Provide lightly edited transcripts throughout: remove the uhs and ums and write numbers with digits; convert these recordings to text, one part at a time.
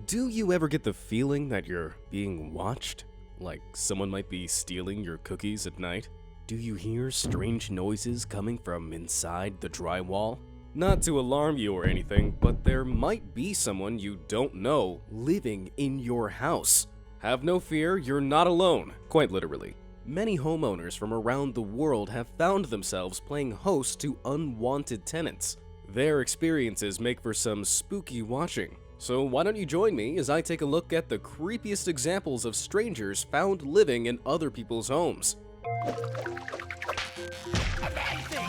Do you ever get the feeling that you're being watched? Like someone might be stealing your cookies at night? Do you hear strange noises coming from inside the drywall? Not to alarm you or anything, but there might be someone you don't know living in your house. Have no fear, you're not alone, quite literally. Many homeowners from around the world have found themselves playing host to unwanted tenants. Their experiences make for some spooky watching. So why don't you join me as I take a look at the creepiest examples of strangers found living in other people's homes. Amazing!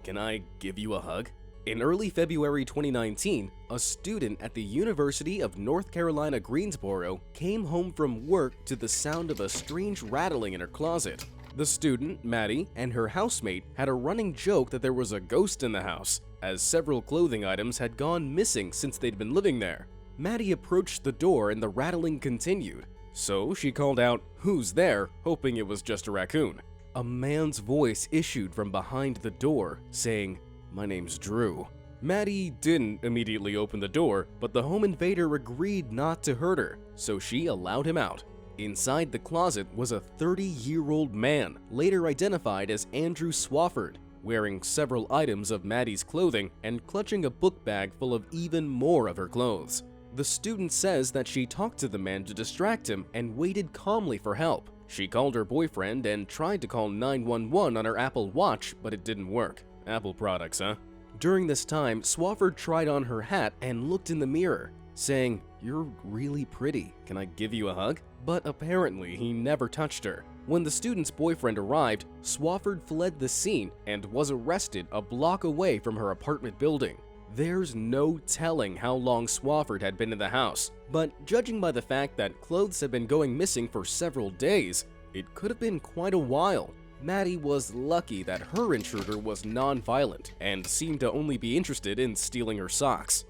Can I give you a hug? In early February 2019, a student at the University of North Carolina, Greensboro came home from work to the sound of a strange rattling in her closet. The student, Maddie, and her housemate had a running joke that there was a ghost in the house, as several clothing items had gone missing since they'd been living there. Maddie approached the door and the rattling continued, so she called out, "Who's there?" hoping it was just a raccoon. A man's voice issued from behind the door, saying, "My name's Drew." Maddie didn't immediately open the door, but the home invader agreed not to hurt her, so she allowed him out. Inside the closet was a 30-year-old man, later identified as Andrew Swafford, wearing several items of Maddie's clothing and clutching a book bag full of even more of her clothes. The student says that she talked to the man to distract him and waited calmly for help. She called her boyfriend and tried to call 911 on her Apple Watch, but it didn't work. Apple products, huh? During this time, Swafford tried on her hat and looked in the mirror, saying, "You're really pretty. Can I give you a hug?" But apparently he never touched her. When the student's boyfriend arrived, Swafford fled the scene and was arrested a block away from her apartment building. There's no telling how long Swafford had been in the house, but judging by the fact that clothes had been going missing for several days, it could have been quite a while. Maddie was lucky that her intruder was non-violent and seemed to only be interested in stealing her socks.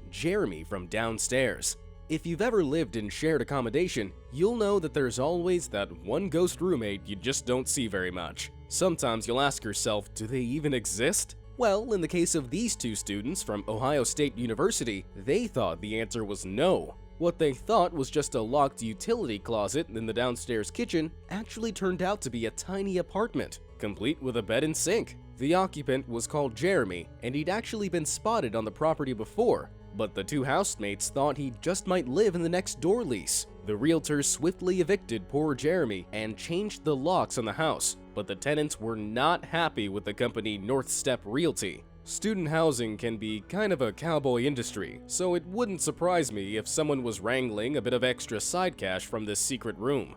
Jeremy from downstairs. If you've ever lived in shared accommodation, you'll know that there's always that one ghost roommate you just don't see very much. Sometimes you'll ask yourself, do they even exist? Well, in the case of these two students from Ohio State University, they thought the answer was no. What they thought was just a locked utility closet in the downstairs kitchen actually turned out to be a tiny apartment, complete with a bed and sink. The occupant was called Jeremy, and he'd actually been spotted on the property before, but the two housemates thought he just might live in the next door lease. The realtors swiftly evicted poor Jeremy and changed the locks on the house, but the tenants were not happy with the company North Step Realty. Student housing can be kind of a cowboy industry, so it wouldn't surprise me if someone was wrangling a bit of extra side cash from this secret room.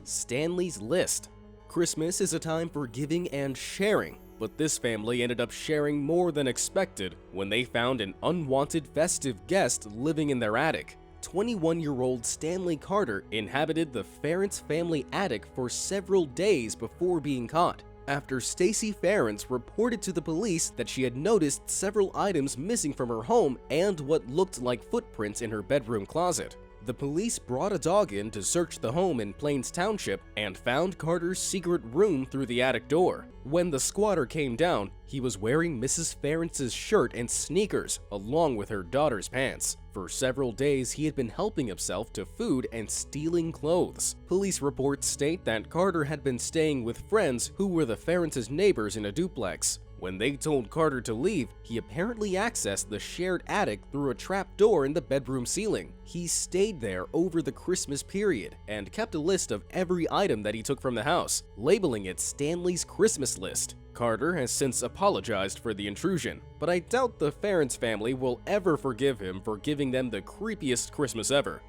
Stanley's List. Christmas is a time for giving and sharing, but this family ended up sharing more than expected when they found an unwanted festive guest living in their attic. 21-year-old Stanley Carter inhabited the Ferentz family attic for several days before being caught, after Stacy Ferentz reported to the police that she had noticed several items missing from her home and what looked like footprints in her bedroom closet. The police brought a dog in to search the home in Plains Township and found Carter's secret room through the attic door. When the squatter came down, he was wearing Mrs. Ferentz's shirt and sneakers, along with her daughter's pants. For several days, he had been helping himself to food and stealing clothes. Police reports state that Carter had been staying with friends who were the Ferentz's neighbors in a duplex. When they told Carter to leave, he apparently accessed the shared attic through a trap door in the bedroom ceiling. He stayed there over the Christmas period and kept a list of every item that he took from the house, labeling it Stanley's Christmas List. Carter has since apologized for the intrusion, but I doubt the Ferentz family will ever forgive him for giving them the creepiest Christmas ever.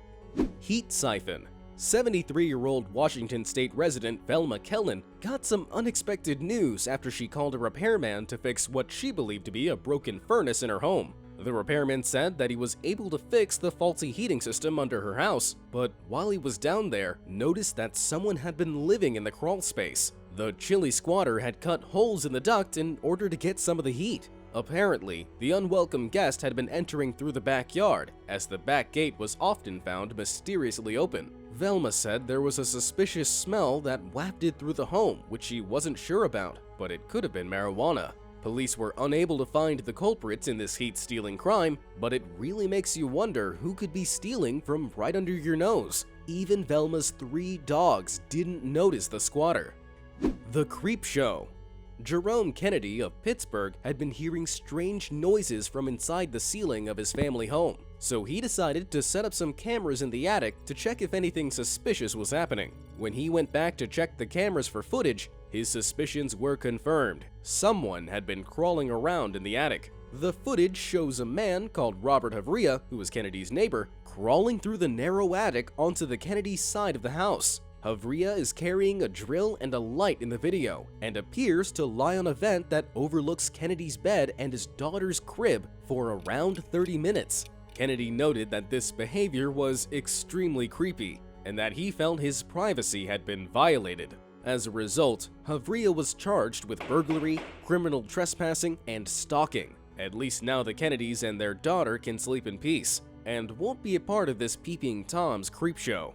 Heat Siphon. 73-year-old Washington State resident Velma Kellen got some unexpected news after she called a repairman to fix what she believed to be a broken furnace in her home. The repairman said that he was able to fix the faulty heating system under her house, but while he was down there, noticed that someone had been living in the crawl space. The chilly squatter had cut holes in the duct in order to get some of the heat. Apparently, the unwelcome guest had been entering through the backyard, as the back gate was often found mysteriously open. Velma said there was a suspicious smell that wafted through the home, which she wasn't sure about, but it could have been marijuana. Police were unable to find the culprits in this heat-stealing crime, but it really makes you wonder who could be stealing from right under your nose. Even Velma's 3 dogs didn't notice the squatter. The Creep Show. Jerome Kennedy of Pittsburgh had been hearing strange noises from inside the ceiling of his family home, so he decided to set up some cameras in the attic to check if anything suspicious was happening. When he went back to check the cameras for footage, his suspicions were confirmed. Someone had been crawling around in the attic. The footage shows a man called Robert Havria, who was Kennedy's neighbor, crawling through the narrow attic onto the Kennedy side of the house. Havria is carrying a drill and a light in the video, and appears to lie on a vent that overlooks Kennedy's bed and his daughter's crib for around 30 minutes. Kennedy noted that this behavior was extremely creepy, and that he felt his privacy had been violated. As a result, Havria was charged with burglary, criminal trespassing, and stalking. At least now the Kennedys and their daughter can sleep in peace, and won't be a part of this Peeping Tom's creep show.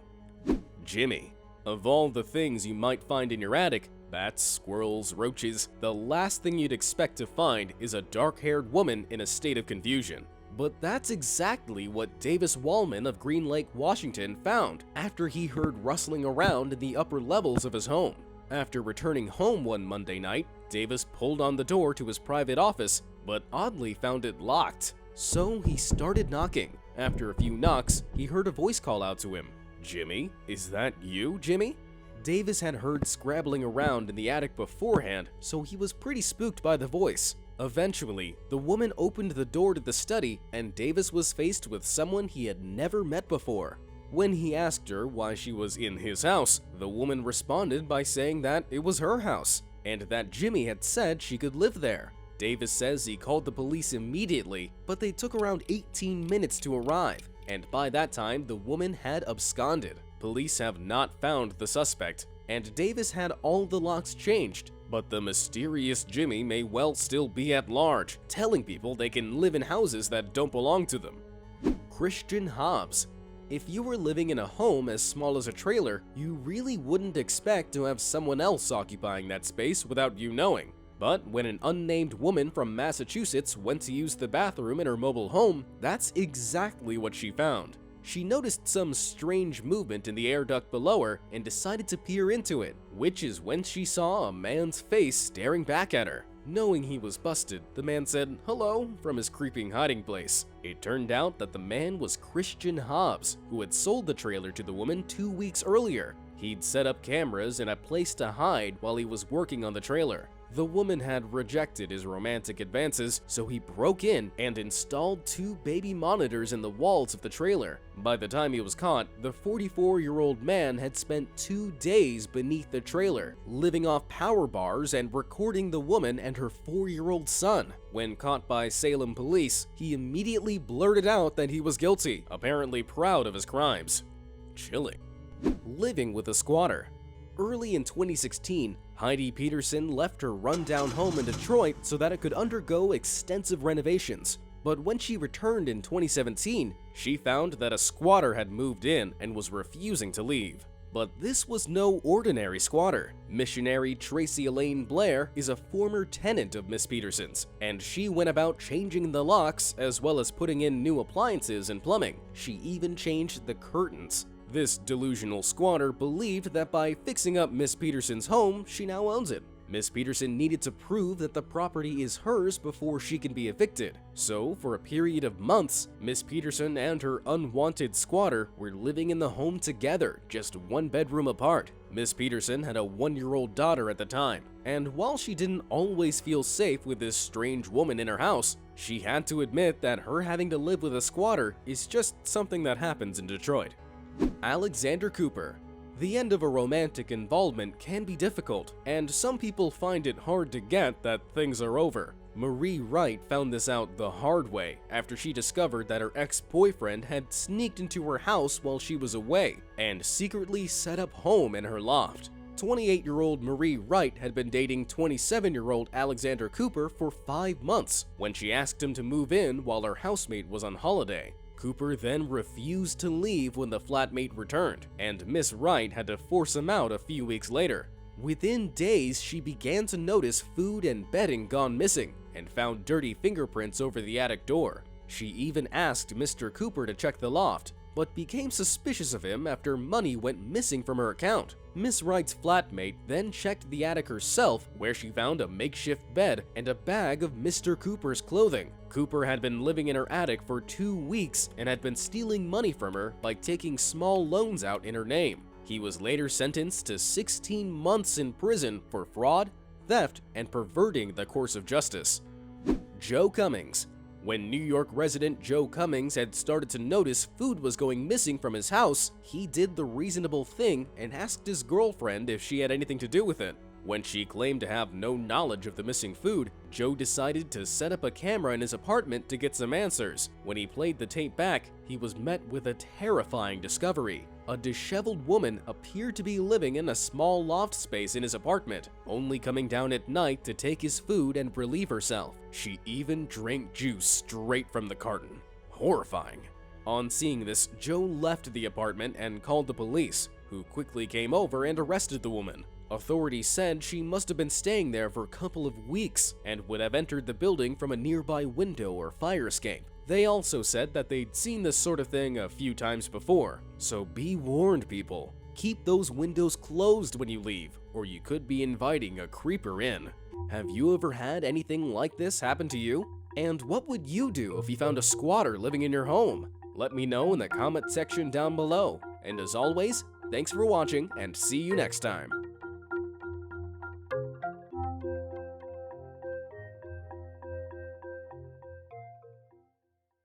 Jimmy. Of all the things you might find in your attic, bats, squirrels, roaches, the last thing you'd expect to find is a dark-haired woman in a state of confusion. But that's exactly what Davis Wallman of Green Lake, Washington found after he heard rustling around in the upper levels of his home. After returning home one Monday night, Davis pulled on the door to his private office, but oddly found it locked. So he started knocking. After a few knocks, he heard a voice call out to him. "Jimmy? Is that you, Jimmy?" Davis had heard scrabbling around in the attic beforehand, so he was pretty spooked by the voice. Eventually, the woman opened the door to the study, and Davis was faced with someone he had never met before. When he asked her why she was in his house, the woman responded by saying that it was her house, and that Jimmy had said she could live there. Davis says he called the police immediately, but they took around 18 minutes to arrive, and by that time, the woman had absconded. Police have not found the suspect, and Davis had all the locks changed, but the mysterious Jimmy may well still be at large, telling people they can live in houses that don't belong to them. Christian Hobbs. If you were living in a home as small as a trailer, you really wouldn't expect to have someone else occupying that space without you knowing. But when an unnamed woman from Massachusetts went to use the bathroom in her mobile home, that's exactly what she found. She noticed some strange movement in the air duct below her and decided to peer into it, which is when she saw a man's face staring back at her. Knowing he was busted, the man said hello from his creeping hiding place. It turned out that the man was Christian Hobbs, who had sold the trailer to the woman 2 weeks earlier. He'd set up cameras and a place to hide while he was working on the trailer. The woman had rejected his romantic advances, so he broke in and installed 2 baby monitors in the walls of the trailer. By the time he was caught, the 44-year-old man had spent 2 days beneath the trailer, living off power bars and recording the woman and her 4-year-old son. When caught by Salem police, he immediately blurted out that he was guilty, apparently proud of his crimes. Chilling. Living with a squatter. Early in 2016, Heidi Peterson left her rundown home in Detroit so that it could undergo extensive renovations. But when she returned in 2017, she found that a squatter had moved in and was refusing to leave. But this was no ordinary squatter. Missionary Tracy Elaine Blair is a former tenant of Miss Peterson's, and she went about changing the locks as well as putting in new appliances and plumbing. She even changed the curtains. This delusional squatter believed that by fixing up Miss Peterson's home, she now owns it. Miss Peterson needed to prove that the property is hers before she can be evicted. So, for a period of months, Miss Peterson and her unwanted squatter were living in the home together, just 1 bedroom apart. Miss Peterson had a 1-year-old daughter at the time, and while she didn't always feel safe with this strange woman in her house, she had to admit that her having to live with a squatter is just something that happens in Detroit. Alexander Cooper. The end of a romantic involvement can be difficult, and some people find it hard to get that things are over. Marie Wright found this out the hard way after she discovered that her ex-boyfriend had sneaked into her house while she was away and secretly set up home in her loft. 28-year-old Marie Wright had been dating 27-year-old Alexander Cooper for 5 months when she asked him to move in while her housemate was on holiday. Cooper then refused to leave when the flatmate returned, and Miss Wright had to force him out a few weeks later. Within days, she began to notice food and bedding gone missing, and found dirty fingerprints over the attic door. She even asked Mr. Cooper to check the loft, but became suspicious of him after money went missing from her account. Miss Wright's flatmate then checked the attic herself, where she found a makeshift bed and a bag of Mr. Cooper's clothing. Cooper had been living in her attic for 2 weeks and had been stealing money from her by taking small loans out in her name. He was later sentenced to 16 months in prison for fraud, theft, and perverting the course of justice. Joe Cummings. When New York resident Joe Cummings had started to notice food was going missing from his house, he did the reasonable thing and asked his girlfriend if she had anything to do with it. When she claimed to have no knowledge of the missing food, Joe decided to set up a camera in his apartment to get some answers. When he played the tape back, he was met with a terrifying discovery. A disheveled woman appeared to be living in a small loft space in his apartment, only coming down at night to take his food and relieve herself. She even drank juice straight from the carton. Horrifying. On seeing this, Joe left the apartment and called the police, who quickly came over and arrested the woman. Authorities said she must have been staying there for a couple of weeks and would have entered the building from a nearby window or fire escape. They also said that they'd seen this sort of thing a few times before, so be warned, people. Keep those windows closed when you leave, or you could be inviting a creeper in. Have you ever had anything like this happen to you? And what would you do if you found a squatter living in your home? Let me know in the comment section down below. And as always, thanks for watching and see you next time.